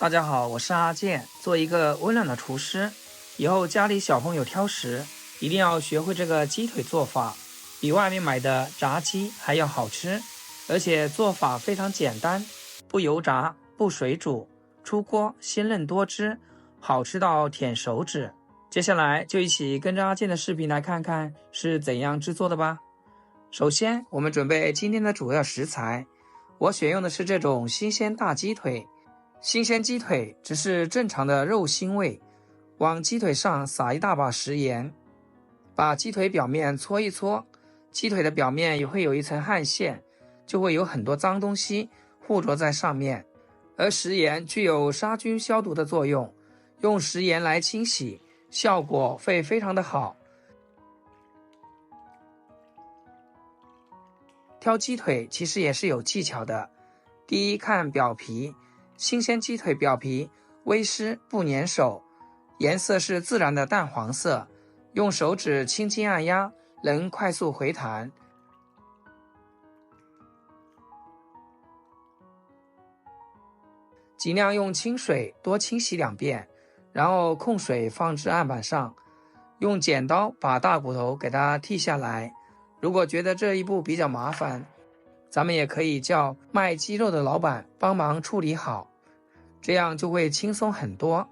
大家好，我是阿健，做一个温暖的厨师。以后家里小朋友挑食，一定要学会这个鸡腿做法，比外面买的炸鸡还要好吃，而且做法非常简单，不油炸，不水煮，出锅鲜嫩多汁，好吃到舔手指。接下来就一起跟着阿健的视频来看看是怎样制作的吧。首先，我们准备今天的主要食材，我选用的是这种新鲜大鸡腿。新鲜鸡腿只是正常的肉腥味，往鸡腿上撒一大把食盐，把鸡腿表面搓一搓，鸡腿的表面也会有一层汗腺，就会有很多脏东西附着在上面，而食盐具有杀菌消毒的作用，用食盐来清洗，效果会非常的好。挑鸡腿其实也是有技巧的，第一看表皮，新鲜鸡腿表皮微湿不粘手，颜色是自然的淡黄色，用手指轻轻按压能快速回弹。尽量用清水多清洗2遍，然后控水放置案板上，用剪刀把大骨头给它剔下来。如果觉得这一步比较麻烦，咱们也可以叫卖鸡肉的老板帮忙处理好，这样就会轻松很多。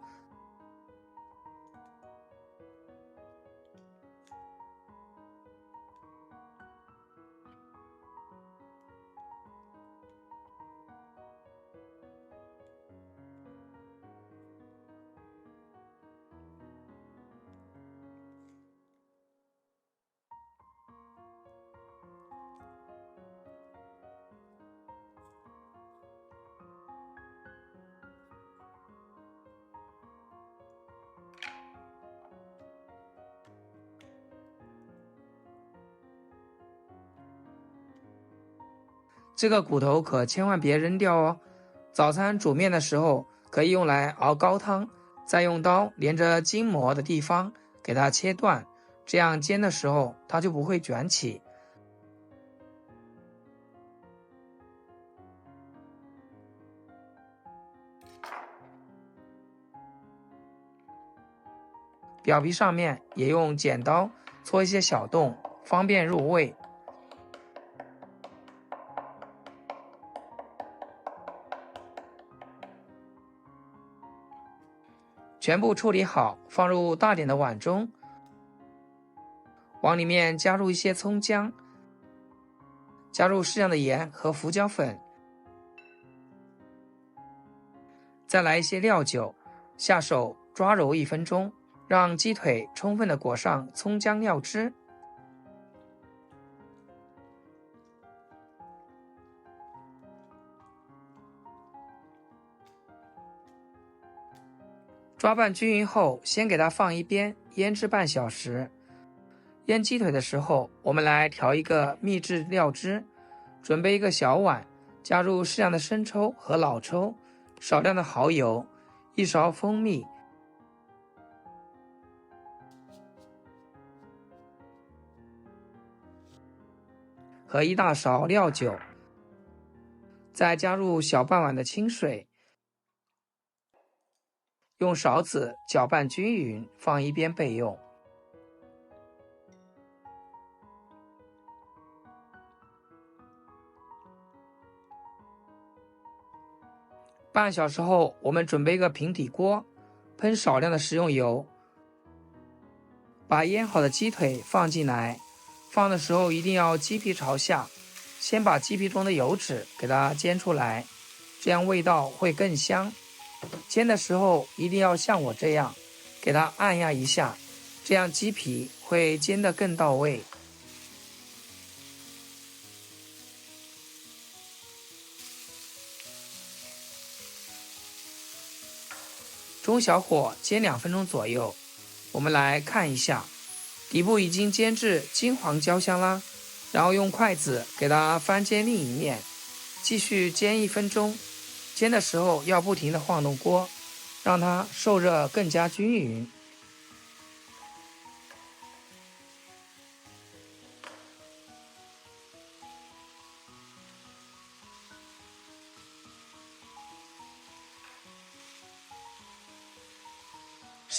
这个骨头可千万别扔掉哦，早餐煮面的时候可以用来熬高汤，再用刀连着筋膜的地方给它切断，这样煎的时候它就不会卷起。表皮上面也用剪刀戳一些小洞，方便入味。全部处理好，放入大点的碗中，往里面加入一些葱姜，加入适量的盐和胡椒粉，再来一些料酒，下手抓揉1分钟，让鸡腿充分的裹上葱姜料汁。抓拌均匀后，先给它放一边，腌制半小时。腌鸡腿的时候，我们来调一个秘制料汁，准备一个小碗，加入适量的生抽和老抽，少量的蚝油，1勺蜂蜜，和1大勺料酒，再加入小半碗的清水，用勺子搅拌均匀，放一边备用。半小时后，我们准备一个平底锅，喷少量的食用油，把腌好的鸡腿放进来，放的时候一定要鸡皮朝下，先把鸡皮中的油脂给它煎出来，这样味道会更香。煎的时候一定要像我这样，给它按压一下，这样鸡皮会煎得更到位。中小火煎2分钟左右，我们来看一下，底部已经煎至金黄焦香啦，然后用筷子给它翻煎另一面，继续煎1分钟。煎的时候要不停地晃动锅，让它受热更加均匀。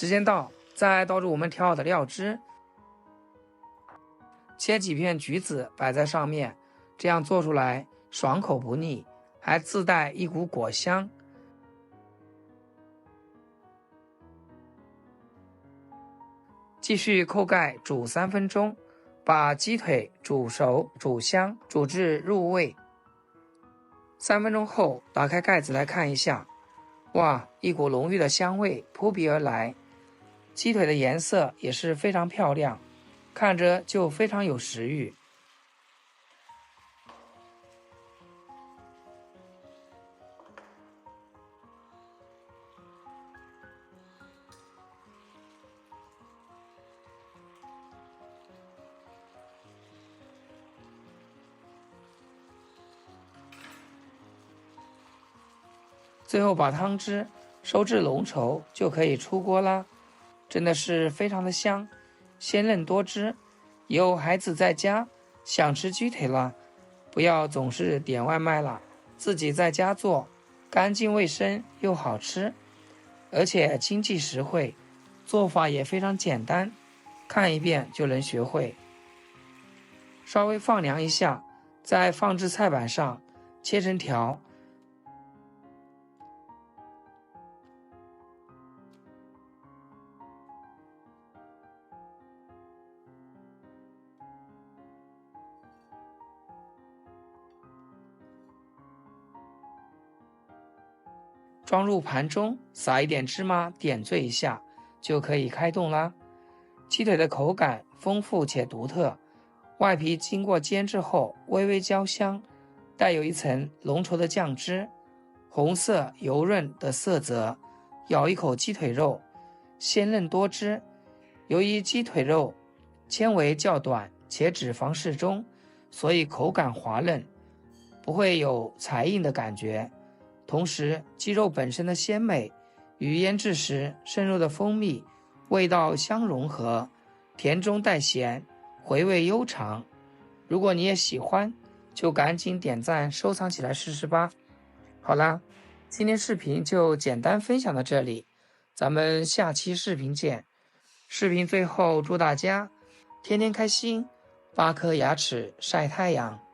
时间到，再倒入我们调好的料汁，切几片橘子摆在上面，这样做出来爽口不腻，还自带一股果香。继续扣盖煮3分钟，把鸡腿煮熟、煮香，煮至入味。3分钟后，打开盖子来看一下，哇，一股浓郁的香味扑鼻而来，鸡腿的颜色也是非常漂亮，看着就非常有食欲。最后把汤汁收至浓稠就可以出锅啦，真的是非常的香，鲜嫩多汁。以后孩子在家想吃鸡腿了，不要总是点外卖了，自己在家做，干净卫生又好吃，而且经济实惠，做法也非常简单，看一遍就能学会。稍微放凉一下，再放至菜板上，切成条。装入盘中，撒一点芝麻点缀一下，就可以开动啦。鸡腿的口感丰富且独特，外皮经过煎制后微微焦香，带有一层浓稠的酱汁，红色油润的色泽，咬一口鸡腿肉，鲜嫩多汁。由于鸡腿肉纤维较短且脂肪适中，所以口感滑嫩，不会有柴硬的感觉。同时，鸡肉本身的鲜美与腌制时渗入的蜂蜜味道相融合，甜中带咸，回味悠长。如果你也喜欢，就赶紧点赞收藏起来试试吧。好啦，今天视频就简单分享到这里，咱们下期视频见。视频最后祝大家天天开心，8颗牙齿晒太阳。